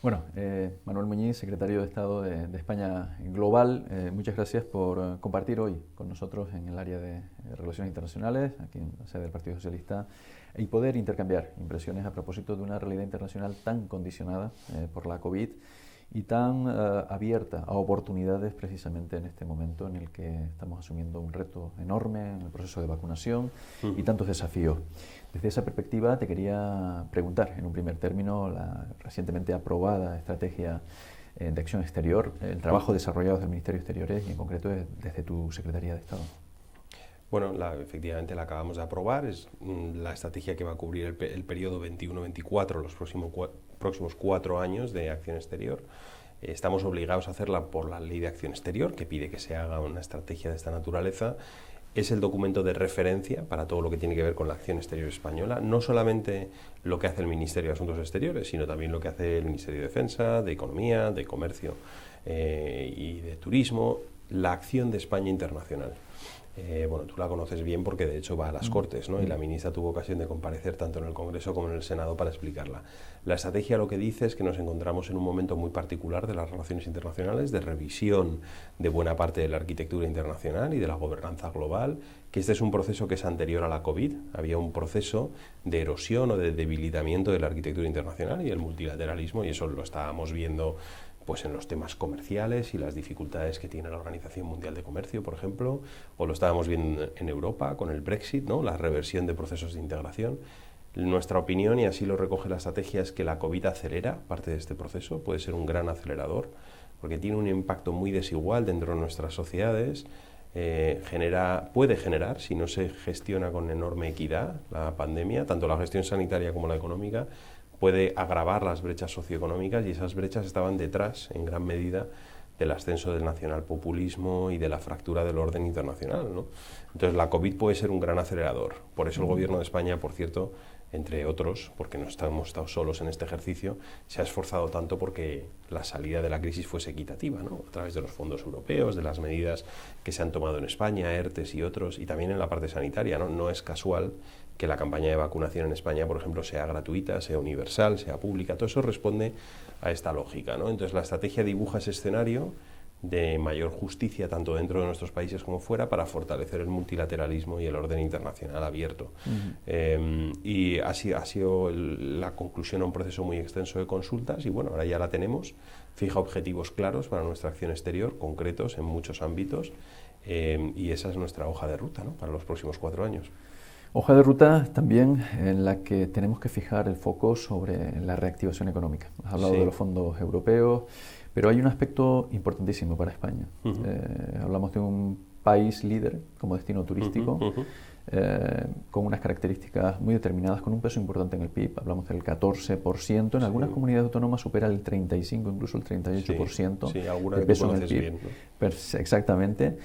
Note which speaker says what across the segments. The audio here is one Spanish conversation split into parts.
Speaker 1: Bueno, Manuel Muñiz, secretario de Estado de España Global, muchas gracias por compartir hoy con nosotros en el área de Relaciones Internacionales, aquí en la sede del Partido Socialista, y poder intercambiar impresiones a propósito de una realidad internacional tan condicionada por la COVID y tan abierta a oportunidades precisamente en este momento en el que estamos asumiendo un reto enorme en el proceso de vacunación y tantos desafíos. Desde esa perspectiva te quería preguntar, en un primer término, la recientemente aprobada estrategia de acción exterior, el trabajo desarrollado desde el Ministerio de Exteriores y en concreto desde tu Secretaría de Estado.
Speaker 2: Bueno, efectivamente la acabamos de aprobar, es la estrategia que va a cubrir el periodo 21-24, los próximos 4 años de acción exterior. Estamos obligados a hacerla por la Ley de Acción Exterior, que pide que se haga una estrategia de esta naturaleza. Es el documento de referencia para todo lo que tiene que ver con la acción exterior española, no solamente lo que hace el Ministerio de Asuntos Exteriores, sino también lo que hace el Ministerio de Defensa, de Economía, de Comercio y de Turismo, la acción de España internacional. Bueno, tú la conoces bien porque de hecho va a las Cortes, ¿no? Y la ministra tuvo ocasión de comparecer tanto en el Congreso como en el Senado para explicarla. La estrategia lo que dice es que nos encontramos en un momento muy particular de las relaciones internacionales, de revisión de buena parte de la arquitectura internacional y de la gobernanza global, que este es un proceso que es anterior a la COVID. Había un proceso de erosión o de debilitamiento de la arquitectura internacional y el multilateralismo, y eso lo estábamos viendo pues en los temas comerciales y las dificultades que tiene la Organización Mundial de Comercio, por ejemplo, o lo estábamos viendo en Europa con el Brexit, ¿no? La reversión de procesos de integración. Nuestra opinión, y así lo recoge la estrategia, es que la COVID acelera parte de este proceso, puede ser un gran acelerador, porque tiene un impacto muy desigual dentro de nuestras sociedades, puede generar, si no se gestiona con enorme equidad la pandemia, tanto la gestión sanitaria como la económica, puede agravar las brechas socioeconómicas, y esas brechas estaban detrás, en gran medida, del ascenso del nacionalpopulismo y de la fractura del orden internacional, ¿no? Entonces la COVID puede ser un gran acelerador. Por eso el Gobierno de España, por cierto, entre otros, porque no hemos estado solos en este ejercicio, se ha esforzado tanto porque la salida de la crisis fuese equitativa, ¿no? A través de los fondos europeos, de las medidas que se han tomado en España, ERTES y otros, y también en la parte sanitaria, ¿no? No es casual que la campaña de vacunación en España, por ejemplo, sea gratuita, sea universal, sea pública. Todo eso responde a esta lógica, ¿no? Entonces la estrategia dibuja ese escenario de mayor justicia tanto dentro de nuestros países como fuera para fortalecer el multilateralismo y el orden internacional abierto. Y así ha sido la conclusión a un proceso muy extenso de consultas, y bueno, ahora ya la tenemos, fija objetivos claros para nuestra acción exterior, concretos en muchos ámbitos, y esa es nuestra hoja de ruta, ¿no? Para los próximos 4 años.
Speaker 1: Hoja de ruta también en la que tenemos que fijar el foco sobre la reactivación económica. Has hablado de los fondos europeos, pero hay un aspecto importantísimo para España. Hablamos de un país líder como destino turístico, con unas características muy determinadas, con un peso importante en el PIB. Hablamos del 14%, en algunas comunidades autónomas supera el 35%, incluso el 38% de peso en el PIB.
Speaker 2: Bien, ¿no?
Speaker 1: Exactamente.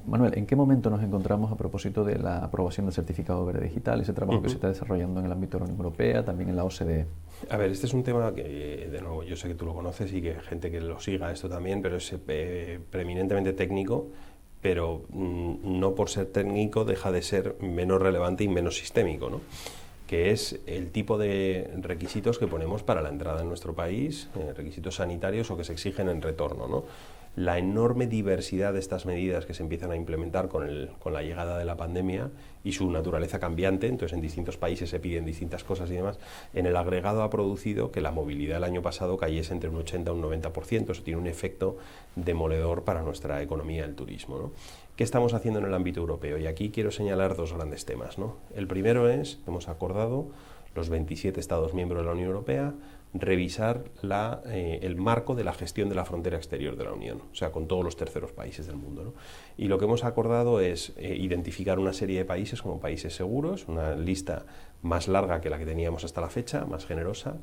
Speaker 1: Manuel, ¿en qué momento nos encontramos a propósito de la aprobación del certificado verde digital, ese trabajo que se está desarrollando en el ámbito de la Unión Europea, también en la OCDE?
Speaker 2: A ver, este es un tema que, de nuevo, yo sé que tú lo conoces y que hay gente que lo siga esto también, pero es preeminentemente técnico, pero no por ser técnico deja de ser menos relevante y menos sistémico, ¿no? Que es el tipo de requisitos que ponemos para la entrada en nuestro país, requisitos sanitarios o que se exigen en retorno, ¿no? La enorme diversidad de estas medidas que se empiezan a implementar con la llegada de la pandemia y su naturaleza cambiante, entonces en distintos países se piden distintas cosas y demás, en el agregado ha producido que la movilidad el año pasado cayese entre un 80 y un 90%, eso tiene un efecto demoledor para nuestra economía del turismo, ¿no? ¿Qué estamos haciendo en el ámbito europeo? Y aquí quiero señalar 2 grandes temas, ¿no? El primero es, hemos acordado, los 27 Estados miembros de la Unión Europea, revisar el marco de la gestión de la frontera exterior de la Unión, o sea, con todos los terceros países del mundo, ¿no? Y lo que hemos acordado es identificar una serie de países como países seguros, una lista más larga que la que teníamos hasta la fecha, más generosa.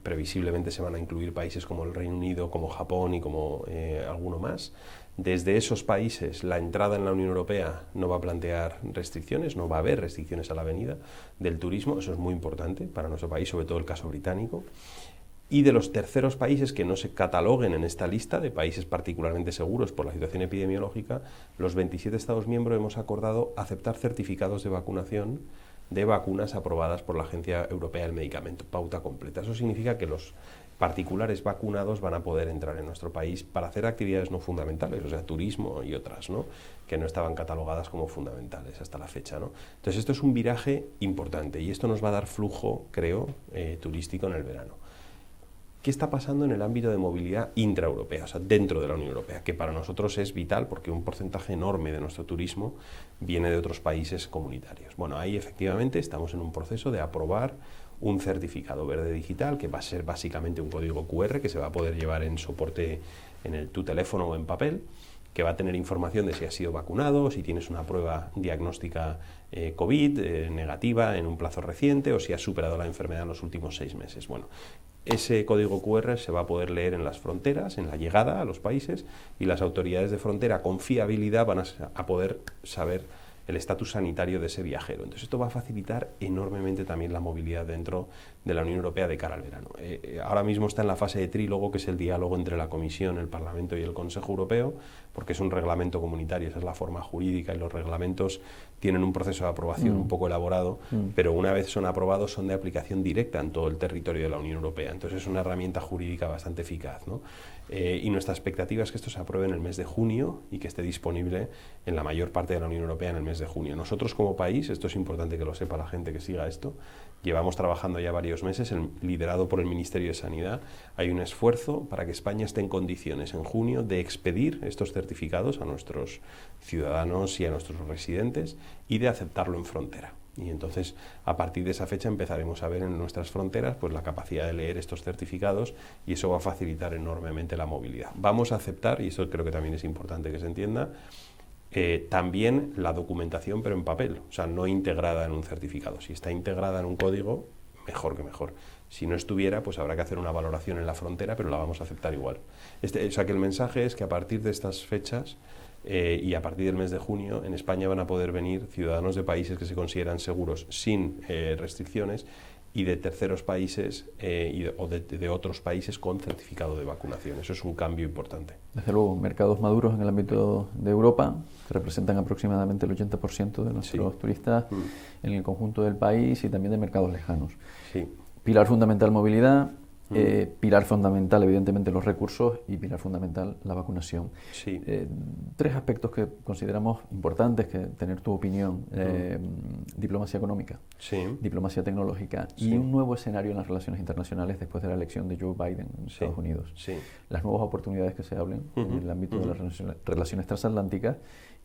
Speaker 2: Previsiblemente se van a incluir países como el Reino Unido, como Japón y como alguno más. Desde esos países la entrada en la Unión Europea no va a plantear restricciones, no va a haber restricciones a la venida del turismo, eso es muy importante para nuestro país, sobre todo el caso británico. Y de los terceros países que no se cataloguen en esta lista de países particularmente seguros por la situación epidemiológica, los 27 Estados miembros hemos acordado aceptar certificados de vacunación de vacunas aprobadas por la Agencia Europea del Medicamento, pauta completa. Eso significa que los particulares vacunados van a poder entrar en nuestro país para hacer actividades no fundamentales, o sea, turismo y otras, ¿no?, que no estaban catalogadas como fundamentales hasta la fecha, ¿no? Entonces esto es un viraje importante y esto nos va a dar flujo, creo, turístico en el verano. ¿Qué está pasando en el ámbito de movilidad intraeuropea, o sea, dentro de la Unión Europea? Que para nosotros es vital porque un porcentaje enorme de nuestro turismo viene de otros países comunitarios. Bueno, ahí efectivamente estamos en un proceso de aprobar un certificado verde digital que va a ser básicamente un código QR que se va a poder llevar en soporte en tu teléfono o en papel, que va a tener información de si has sido vacunado, si tienes una prueba diagnóstica COVID negativa en un plazo reciente o si has superado la enfermedad en los últimos 6 meses. Bueno, ese código QR se va a poder leer en las fronteras, en la llegada a los países, y las autoridades de frontera con fiabilidad van a poder saber el estatus sanitario de ese viajero. Entonces esto va a facilitar enormemente también la movilidad dentro de la Unión Europea de cara al verano. Ahora mismo está en la fase de trílogo, que es el diálogo entre la Comisión, el Parlamento y el Consejo Europeo, porque es un reglamento comunitario, esa es la forma jurídica, y los reglamentos tienen un proceso de aprobación un poco elaborado, pero una vez son aprobados son de aplicación directa en todo el territorio de la Unión Europea. Entonces es una herramienta jurídica bastante eficaz, ¿no? Y nuestra expectativa es que esto se apruebe en el mes de junio y que esté disponible en la mayor parte de la Unión Europea en el mes de junio. Nosotros como país, esto es importante que lo sepa la gente que siga esto, llevamos trabajando ya varios meses, liderado por el Ministerio de Sanidad. Hay un esfuerzo para que España esté en condiciones en junio de expedir estos certificados a nuestros ciudadanos y a nuestros residentes y de aceptarlo en frontera. Y entonces, a partir de esa fecha empezaremos a ver en nuestras fronteras pues la capacidad de leer estos certificados y eso va a facilitar enormemente la movilidad. Vamos a aceptar, y eso creo que también es importante que se entienda, también la documentación, pero en papel, o sea, no integrada en un certificado. Si está integrada en un código, mejor que mejor. Si no estuviera, pues habrá que hacer una valoración en la frontera, pero la vamos a aceptar igual. O sea, que el mensaje es que a partir de estas fechas y a partir del mes de junio, en España van a poder venir ciudadanos de países que se consideran seguros sin restricciones y de terceros países o de otros países con certificado de vacunación. Eso es un cambio importante.
Speaker 1: Desde luego, mercados maduros en el ámbito de Europa, que representan aproximadamente el 80% de nuestros turistas en el conjunto del país, y también de mercados lejanos.
Speaker 2: Sí.
Speaker 1: Pilar fundamental, movilidad. Pilar fundamental, evidentemente, los recursos, y pilar fundamental, la vacunación.
Speaker 2: Sí.
Speaker 1: 3 aspectos que consideramos importantes, que tener tu opinión. Diplomacia económica, diplomacia tecnológica y un nuevo escenario en las relaciones internacionales después de la elección de Joe Biden en Estados Unidos. Las nuevas oportunidades que se abren en el ámbito de las relaciones transatlánticas,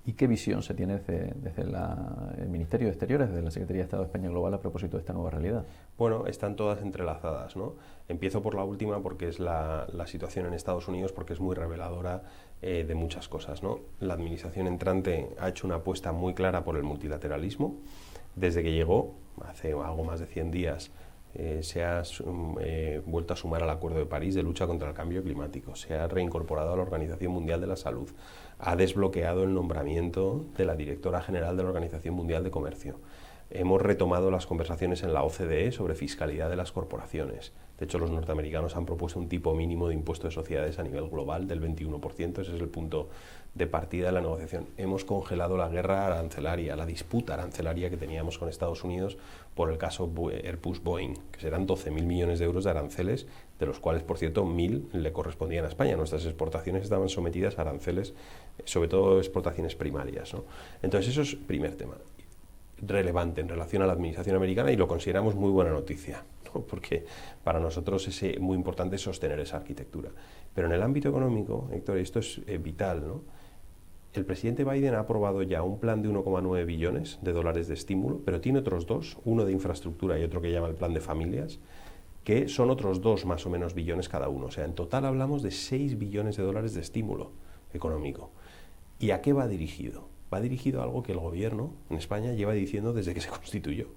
Speaker 1: y qué visión se tiene desde el Ministerio de Exteriores, desde la Secretaría de Estado de España Global, a propósito de esta nueva realidad.
Speaker 2: Bueno, están todas entrelazadas, ¿no? Empiezo por la última porque es la situación en Estados Unidos, porque es muy reveladora de muchas cosas, ¿no? La administración entrante ha hecho una apuesta muy clara por el multilateralismo. Desde que llegó, hace algo más de 100 días, se ha vuelto a sumar al Acuerdo de París de lucha contra el cambio climático, se ha reincorporado a la Organización Mundial de la Salud, ha desbloqueado el nombramiento de la directora general de la Organización Mundial de Comercio. Hemos retomado las conversaciones en la OCDE sobre fiscalidad de las corporaciones. De hecho, los norteamericanos han propuesto un tipo mínimo de impuesto de sociedades a nivel global del 21%. Ese es el punto de partida de la negociación. Hemos congelado la guerra arancelaria, la disputa arancelaria que teníamos con Estados Unidos por el caso Airbus-Boeing, que serán 12.000 millones de euros de aranceles, de los cuales, por cierto, 1.000 le correspondían a España. Nuestras exportaciones estaban sometidas a aranceles, sobre todo exportaciones primarias, ¿no? Entonces, eso es primer tema relevante en relación a la administración americana, y lo consideramos muy buena noticia, ¿no? Porque para nosotros es muy importante sostener esa arquitectura. Pero en el ámbito económico, Héctor, esto es vital, ¿no? El presidente Biden ha aprobado ya un plan de 1,9 billones de dólares de estímulo, pero tiene otros 2, uno de infraestructura y otro que llama el plan de familias, que son otros 2 más o menos billones cada uno. O sea, en total hablamos de 6 billones de dólares de estímulo económico. ¿Y a qué va dirigido? Va dirigido a algo que el gobierno en España lleva diciendo desde que se constituyó.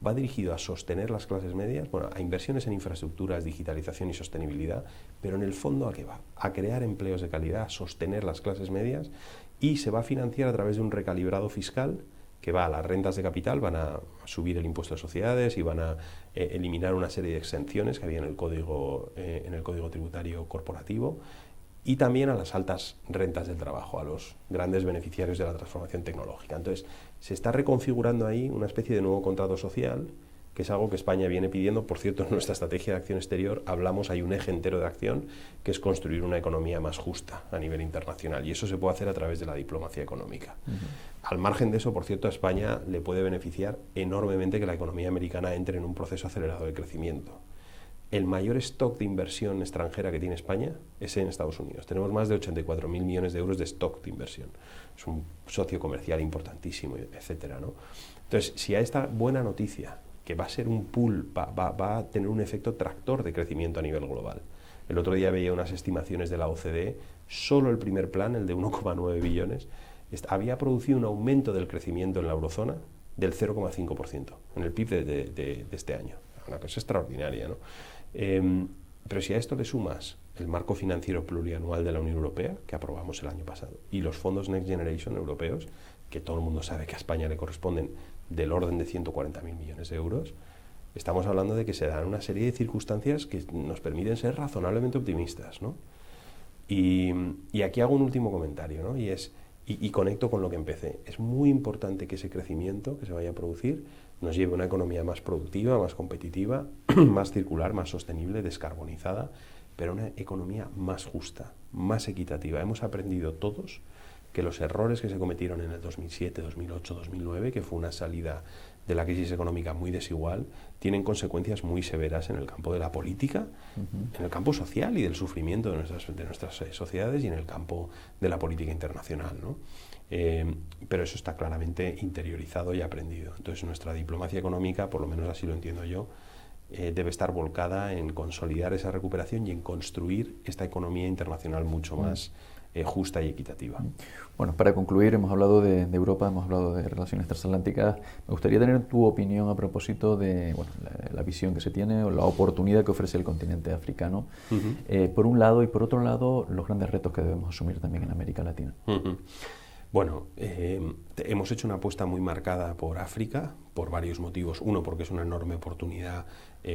Speaker 2: Va dirigido a sostener las clases medias, bueno, a inversiones en infraestructuras, digitalización y sostenibilidad, pero en el fondo, ¿a qué va? A crear empleos de calidad, a sostener las clases medias, y se va a financiar a través de un recalibrado fiscal que va a las rentas de capital, van a subir el impuesto de sociedades y van a eliminar una serie de exenciones que había en el código tributario corporativo, y también a las altas rentas del trabajo, a los grandes beneficiarios de la transformación tecnológica. Entonces, se está reconfigurando ahí una especie de nuevo contrato social, que es algo que España viene pidiendo. Por cierto, en nuestra estrategia de acción exterior hay un eje entero de acción, que es construir una economía más justa a nivel internacional, y eso se puede hacer a través de la diplomacia económica. Al margen de eso, por cierto, a España le puede beneficiar enormemente que la economía americana entre en un proceso acelerado de crecimiento. El mayor stock de inversión extranjera que tiene España es en Estados Unidos. Tenemos más de 84.000 millones de euros de stock de inversión. Es un socio comercial importantísimo, etcétera, ¿no? Entonces, si a esta buena noticia, que va a ser un pool, va a tener un efecto tractor de crecimiento a nivel global. El otro día veía unas estimaciones de la OCDE, solo el primer plan, el de 1,9 billones, había producido un aumento del crecimiento en la eurozona del 0,5% en el PIB de este año. Una cosa extraordinaria, ¿no? Pero si a esto le sumas el marco financiero plurianual de la Unión Europea, que aprobamos el año pasado, y los fondos Next Generation europeos, que todo el mundo sabe que a España le corresponden del orden de 140.000 millones de euros, estamos hablando de que se dan una serie de circunstancias que nos permiten ser razonablemente optimistas, ¿no? Y aquí hago un último comentario, ¿no? Y conecto con lo que empecé. Es muy importante que ese crecimiento que se vaya a producir nos lleve a una economía más productiva, más competitiva, más circular, más sostenible, descarbonizada, pero una economía más justa, más equitativa. Hemos aprendido todos que los errores que se cometieron en el 2007, 2008, 2009, que fue una salida de la crisis económica muy desigual, tienen consecuencias muy severas en el campo de la política, en el campo social y del sufrimiento de nuestras sociedades, y en el campo de la política internacional, ¿no? Pero eso está claramente interiorizado y aprendido. Entonces, nuestra diplomacia económica, por lo menos así lo entiendo yo, debe estar volcada en consolidar esa recuperación y en construir esta economía internacional mucho más justa y equitativa.
Speaker 1: Bueno, para concluir, hemos hablado de Europa, hemos hablado de relaciones transatlánticas. Me gustaría tener tu opinión a propósito de la visión que se tiene o la oportunidad que ofrece el continente africano, por un lado, y por otro lado, los grandes retos que debemos asumir también en América Latina.
Speaker 2: Bueno, hemos hecho una apuesta muy marcada por África, por varios motivos. Uno, porque es una enorme oportunidad.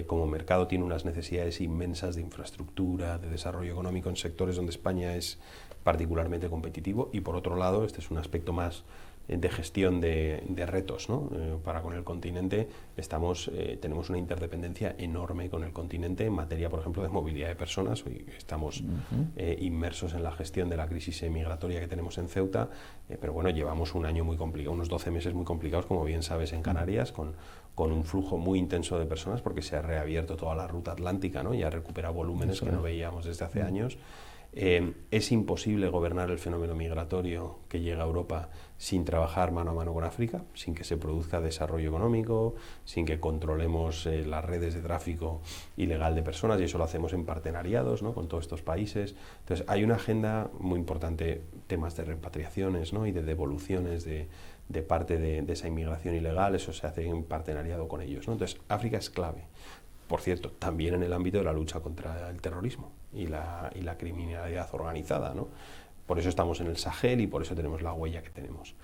Speaker 2: Como mercado tiene unas necesidades inmensas de infraestructura, de desarrollo económico en sectores donde España es particularmente competitivo, y por otro lado, este es un aspecto más de gestión de retos, ¿no? Para con el continente tenemos una interdependencia enorme con el continente en materia, por ejemplo, de movilidad de personas. Hoy estamos inmersos en la gestión de la crisis migratoria que tenemos en Ceuta, pero bueno, llevamos un año muy complicado, unos 12 meses muy complicados, como bien sabes, en Canarias, con un flujo muy intenso de personas, porque se ha reabierto toda la ruta atlántica, ¿no? Y ha recuperado volúmenes que no veíamos desde hace años. Es imposible gobernar el fenómeno migratorio que llega a Europa sin trabajar mano a mano con África, sin que se produzca desarrollo económico, sin que controlemos las redes de tráfico ilegal de personas, y eso lo hacemos en partenariados, ¿no? Con todos estos países. Entonces hay una agenda muy importante, temas de repatriaciones, ¿no? Y de devoluciones de parte de esa inmigración ilegal. Eso se hace en partenariado con ellos, ¿no? Entonces África es clave. Por cierto, también en el ámbito de la lucha contra el terrorismo y la criminalidad organizada, ¿no? Por eso estamos en el Sahel y por eso tenemos la huella que tenemos.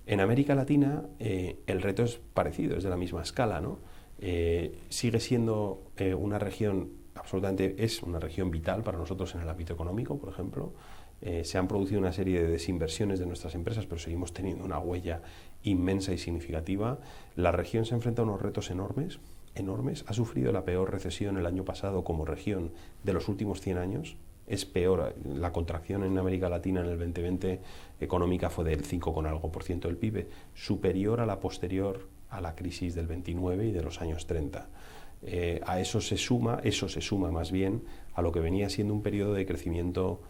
Speaker 2: En América Latina el reto es parecido, es de la misma escala, ¿no? Sigue siendo una región es una región vital para nosotros en el ámbito económico, por ejemplo. Se han producido una serie de desinversiones de nuestras empresas, pero seguimos teniendo una huella inmensa y significativa. La región se enfrenta a unos retos enormes. Ha sufrido la peor recesión el año pasado como región de los últimos 100 años. Es peor, la contracción en América Latina en el 2020 económica fue del 5% del PIB, superior a la posterior a la crisis del 29 y de los años 30. A eso se suma más bien a lo que venía siendo un periodo de crecimiento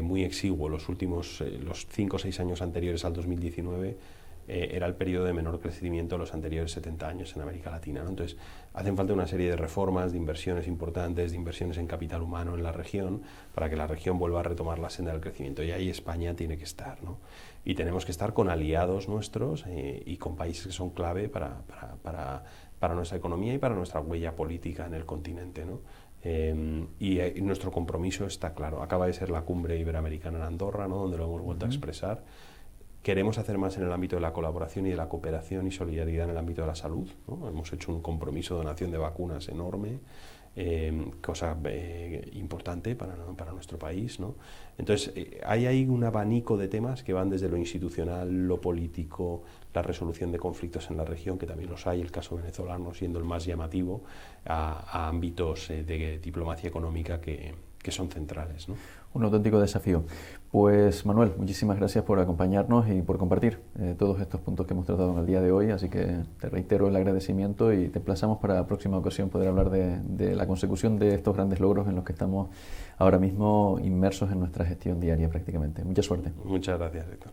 Speaker 2: muy exiguo. Los 5 o 6 años anteriores al 2019 era el periodo de menor crecimiento de los anteriores 70 años en América Latina, ¿no? Entonces, hacen falta una serie de reformas, de inversiones importantes, de inversiones en capital humano en la región, para que la región vuelva a retomar la senda del crecimiento. Y ahí España tiene que estar, ¿no? Y tenemos que estar con aliados nuestros y con países que son clave para nuestra economía y para nuestra huella política en el continente, ¿no? Y nuestro compromiso está claro. Acaba de ser la cumbre iberoamericana en Andorra, ¿no? Donde lo hemos vuelto a expresar. Queremos hacer más en el ámbito de la colaboración y de la cooperación y solidaridad en el ámbito de la salud, ¿no? Hemos hecho un compromiso de donación de vacunas enorme. cosa importante para nuestro país, ¿no? Entonces, hay ahí un abanico de temas que van desde lo institucional, lo político, la resolución de conflictos en la región, que también los hay, el caso venezolano siendo el más llamativo, a ámbitos de diplomacia económica que son centrales, ¿no?
Speaker 1: Un auténtico desafío. Pues Manuel, muchísimas gracias por acompañarnos y por compartir todos estos puntos que hemos tratado en el día de hoy, así que te reitero el agradecimiento y te emplazamos para la próxima ocasión poder hablar de la consecución de estos grandes logros en los que estamos ahora mismo inmersos en nuestra gestión diaria prácticamente. Mucha suerte.
Speaker 2: Muchas gracias, Héctor.